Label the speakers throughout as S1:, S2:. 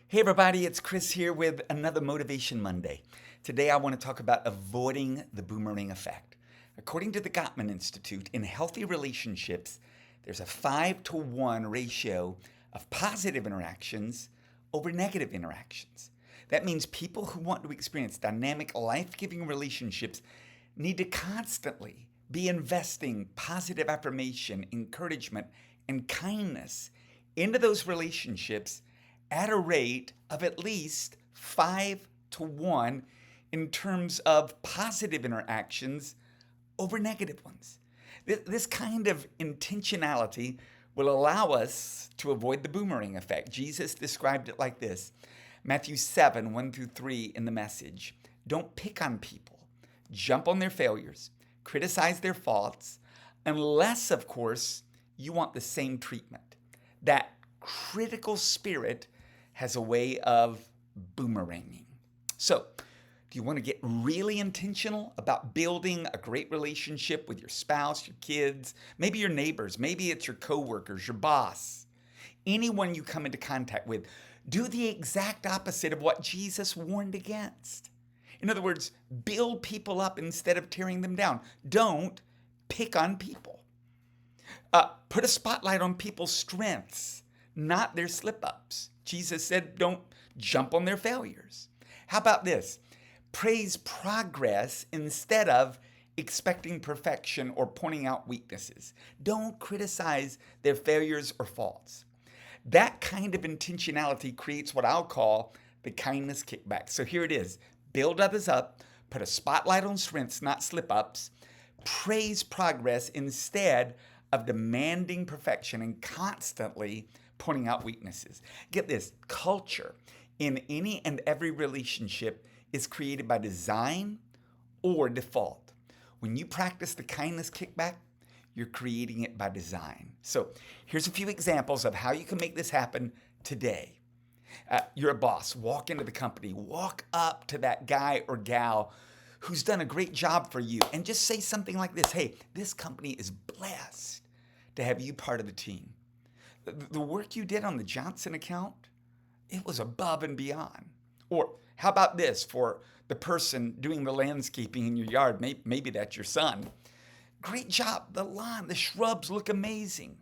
S1: Hey everybody, it's Chris here with another Motivation Monday. Today I want to talk about avoiding the boomerang effect. According to the Gottman Institute, in healthy relationships, there's a 5-to-1 ratio of positive interactions over negative interactions. That means people who want to experience dynamic, life-giving relationships need to constantly be investing positive affirmation, encouragement, and kindness into those relationships at a rate of at least 5-to-1 in terms of positive interactions over negative ones. This kind of intentionality will allow us to avoid the boomerang effect. Jesus described it like this. Matthew 7, 1-3 in the Message. Don't pick on people. Jump on their failures. Criticize their faults. Unless, of course, you want the same treatment. That critical spirit has a way of boomeranging. So, do you want to get really intentional about building a great relationship with your spouse, your kids, maybe your neighbors, maybe it's your coworkers, your boss, anyone you come into contact with? Do the exact opposite of what Jesus warned against. In other words, build people up instead of tearing them down. Don't pick on people. Put a spotlight on people's strengths, not their slip-ups. Jesus said, don't jump on their failures. How about this? Praise progress instead of expecting perfection or pointing out weaknesses. Don't criticize their failures or faults. That kind of intentionality creates what I'll call the kindness kickback. So here it is. Build others up. Put a spotlight on strengths, not slip-ups. Praise progress instead of demanding perfection and constantly pointing out weaknesses. Get this, culture in any and every relationship is created by design or default. When you practice the kindness kickback, you're creating it by design. So here's a few examples of how you can make this happen today. You're a boss, walk into the company, walk up to that guy or gal who's done a great job for you and just say something like this. Hey, this company is blessed to have you part of the team. The work you did on the Johnson account, it was above and beyond. Or how about this for the person doing the landscaping in your yard? Maybe that's your son. Great job. The lawn, the shrubs look amazing.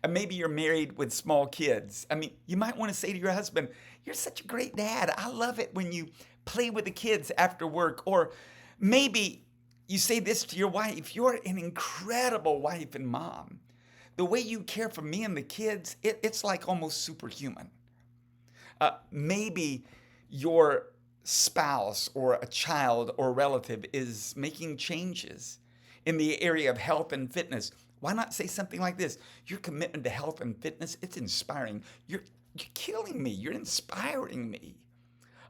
S1: And maybe you're married with small kids. You might want to say to your husband, you're such a great dad. I love it when you play with the kids after work. Or maybe you say this to your wife, you're an incredible wife and mom. The way you care for me and the kids, it's like almost superhuman. Maybe your spouse or a child or relative is making changes in the area of health and fitness. Why not say something like this? Your commitment to health and fitness, it's inspiring. You're killing me. You're inspiring me.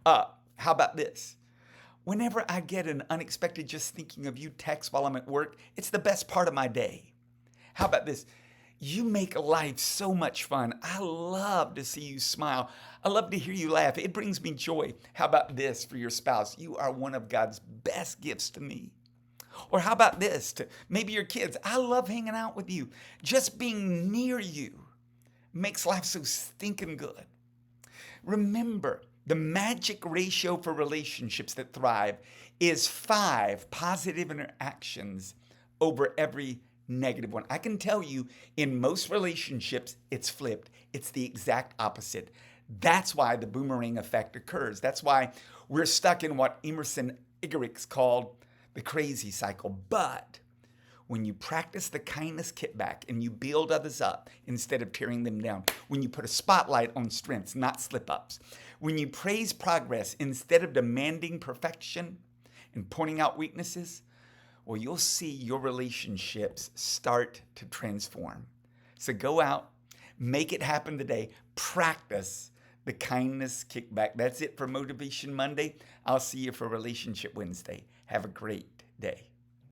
S1: How about this? Whenever I get an unexpected just thinking of you text while I'm at work, it's the best part of my day. How about this? You make life so much fun. I love to see you smile. I love to hear you laugh. It brings me joy. How about this for your spouse? You are one of God's best gifts to me. Or how about this to maybe your kids? I love hanging out with you. Just being near you makes life so stinking good. Remember, the magic ratio for relationships that thrive is 5 positive interactions over every negative one. I can tell you in most relationships, it's flipped. It's the exact opposite. That's why the boomerang effect occurs. That's why we're stuck in what Emerson Eggerichs called the crazy cycle. But when you practice the kindness kickback and you build others up instead of tearing them down, when you put a spotlight on strengths, not slip-ups, when you praise progress instead of demanding perfection and pointing out weaknesses, well, you'll see your relationships start to transform. So go out, make it happen today, practice the kindness kickback. That's it for Motivation Monday. I'll see you for Relationship Wednesday. Have a great day.